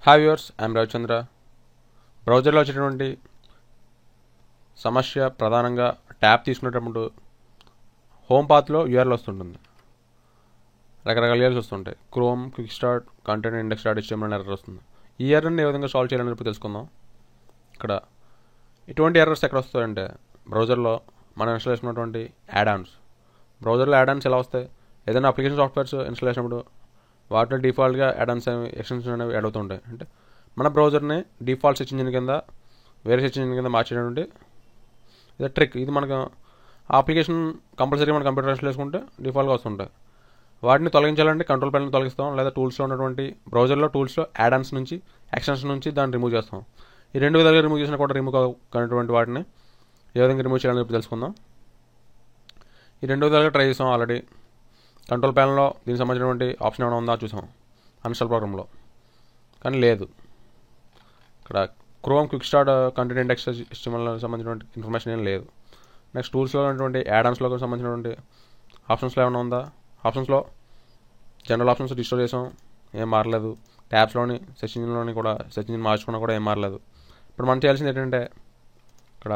Hi viewers, I'm Ravichandra. బ్రౌజర్లో వచ్చేటువంటి సమస్య ప్రధానంగా ట్యాబ్ తీసుకునేటప్పుడు హోమ్ పాత్లో యూఆర్ఎల్ వస్తుంటుంది. రకరకాల యూఆర్ఎల్స్ వస్తుంటాయి. Chrome, quick start, content index dot HTML error వస్తుంది. ఈ ఎర్రర్ని ఏ విధంగా సాల్వ్ చేయాలని ఇప్పుడు తెలుసుకుందాం. ఇక్కడ ఇటువంటి ఎర్రర్స్ ఎక్కడ వస్తాయంటే బ్రౌజర్లో మనం ఇన్స్టాల్ చేసుకున్నటువంటి యాడాన్స్. బ్రౌజర్లో యాడాన్స్ ఎలా వస్తాయి? ఏదైనా అప్లికేషన్ సాఫ్ట్వేర్స్ ఇన్స్టాల్ చేసినప్పుడు వాటిలో డిఫాల్ట్గా యాడాన్స్ ఎక్స్టెన్షన్ అనేవి యాడ్ అవుతూ ఉంటాయి. అంటే మన బ్రౌజర్ని డిఫాల్ట్ సెర్చ్ ఇంజిన్ కింద వేరే సెర్చ్ ఇంజిన్ కింద మార్చేటువంటి ఇది ట్రిక్. ఇది మనకు ఆ అప్లికేషన్ కంపల్సరీ మన కంప్యూటర్ ఇన్స్టాల్ చేసుకుంటే డిఫాల్ట్గా వస్తుంటాయి. వాటిని తొలగించాలంటే కంట్రోల్ ప్యానెల్ తొలగిస్తాం, లేదా టూల్స్లో ఉన్నటువంటి బ్రౌజర్లో టూల్స్లో యాడాన్స్ నుంచి ఎక్స్టెన్షన్ నుంచి దాన్ని రిమూవ్ చేస్తాం. ఈ రెండు విధాలుగా రిమూవ్ చేసినా కూడా రిమూవ్ కానటువంటి వాటిని ఏ విధంగా రిమూవ్ చేయాలని చెప్పి తెలుసుకుందాం. ఈ రెండు విధాలుగా ట్రై చేసాం ఆల్రెడీ. కంట్రోల్ ప్యానెల్లో దీనికి సంబంధించినటువంటి ఆప్షన్ ఏమైనా ఉందా చూసాం అన్ఇన్స్టాల్ ప్రోగ్రామ్లో, కానీ లేదు. ఇక్కడ chrome, quick start, content index HTML సంబంధించినటువంటి ఇన్ఫర్మేషన్ ఏం లేదు. నెక్స్ట్ టూల్స్లో ఉన్నటువంటి యాడాన్స్లో సంబంధించినటువంటి ఆప్షన్స్లో ఏమైనా ఉందా? ఆప్షన్స్లో జనరల్ ఆప్షన్స్ డిస్టోర్ చేసాం, ఏం మారలేదు. ట్యాబ్స్లోని సెర్చ్ ఇంజిన్లోని కూడా సెర్చ్ ఇంజిన్ మార్చుకున్నా కూడా ఏం మారలేదు. ఇప్పుడు మనం చేయాల్సింది ఏంటంటే ఇక్కడ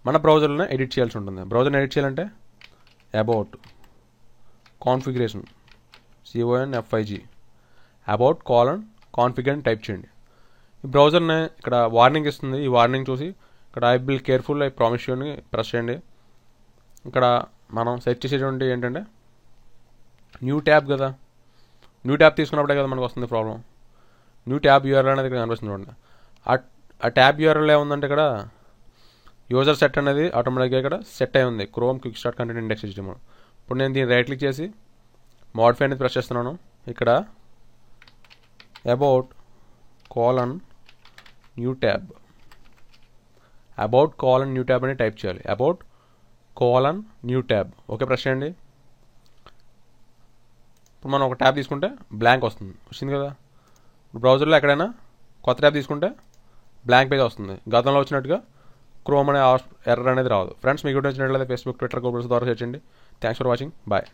మన బ్రౌజర్లోనే ఎడిట్ చేయాల్సి ఉంటుంది. బ్రౌజర్ని ఎడిట్ చేయాలంటే about configuration CONFIG about configure అని టైప్ చేయండి. ఈ బ్రౌజర్ని ఇక్కడ వార్నింగ్ ఇస్తుంది. ఈ వార్నింగ్ చూసి ఇక్కడ I will careful I promise you అని ప్రెస్ చేయండి. ఇక్కడ మనం సెర్చ్ చేసేటువంటి ఏంటంటే న్యూ ట్యాబ్ కదా, న్యూ ట్యాబ్ తీసుకున్నప్పుడే కదా మనకు వస్తుంది ప్రాబ్లం. న్యూ ట్యాబ్ URL అనేది ఇక్కడ కనిపిస్తుంది చూడండి. ఆ ట్యాబ్ URL ఏముందంటే ఇక్కడ యూజర్ సెట్ అనేది ఆటోమేటిక్గా ఇక్కడ సెట్ అయి ఉంది, chrome, quick start, content index HTML. ఇప్పుడు నేను దీన్ని రైట్ క్లిక్ చేసి మోడిఫై అనేది ప్రెస్ చేస్తున్నాను. ఇక్కడ అబౌట్ న్యూ ట్యాబ్ అని టైప్ చేయాలి. About new tab okay press చేయండి. ఇప్పుడు మనం ఒక ట్యాబ్ తీసుకుంటే బ్లాంక్ వచ్చింది కదా. బ్రౌజర్లో ఎక్కడైనా కొత్త ట్యాబ్ తీసుకుంటే బ్లాంక్ పేజ్ వస్తుంది. గతంలో వచ్చినట్టుగా క్రోమ్ అనే ఎర్రర్ అనేది రాదు. ఫ్రెండ్స్, మీకు నచ్చినట్లయితే ఫేస్బుక్, ట్విట్టర్, గూగుల్స్ ద్వారా చేయండి. Thanks for watching. బాయ్.